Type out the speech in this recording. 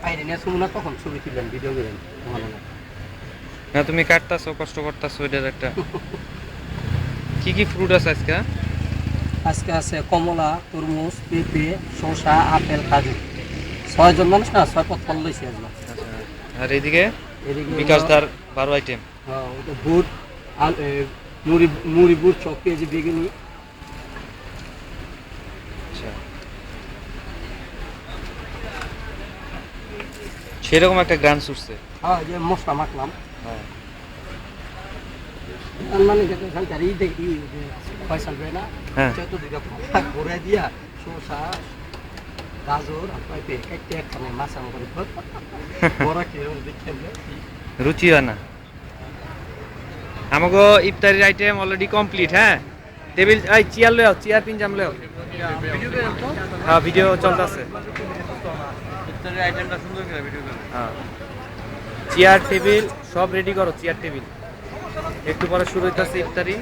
বাইরে নিয়ে শুনুন না তখন ছবি তুললেন ভিডিও করেন ভালো না না তুমি কাটতাছো কষ্ট করতাছো এটার একটা কি কি ফ্রুট আছে আজকে? আজকে আছে কমলা তরমুজ পেঁপে শসা আপেল কাজু 6 জন মানুষ না 6 পথ ফল লইছি আজকে আচ্ছা আর এইদিকে এদিকে বিকাশ দার 12 আইটেম। হ্যাঁ ওটা বুট আল মুড়ি মুড়ি বুট 6 কেজি বেগুনি আচ্ছা সেরকম একটা গ্রান ছুটছে। হ্যাঁ যে মশলা মাখলাম হ্যাঁ তার মানে যেটা খানকার ই দেখি যে ফয়সাল ভাই না হ্যাঁ যত দিকে ঘুরে দিয়া শসা গাজর আর পেঁপে কেটে একখানে মাছ আমার করে বড় কিরকম দেখছেন রুচি হয় না আমাগো ইফতারির আইটেম অলরেডি কমপ্লিট। হ্যাঁ টেবিল এই চেয়ার লও চেয়ার পিনজাম লও। হ্যাঁ ভিডিও চলতেছে। ইফতারের আইটেমটা সুন্দর করে ভিডিও করে। হ্যাঁ চেয়ার টেবিল সব রেডি করো চেয়ার টেবিল একটু পরে শুরু হইতাছে ইফতারি।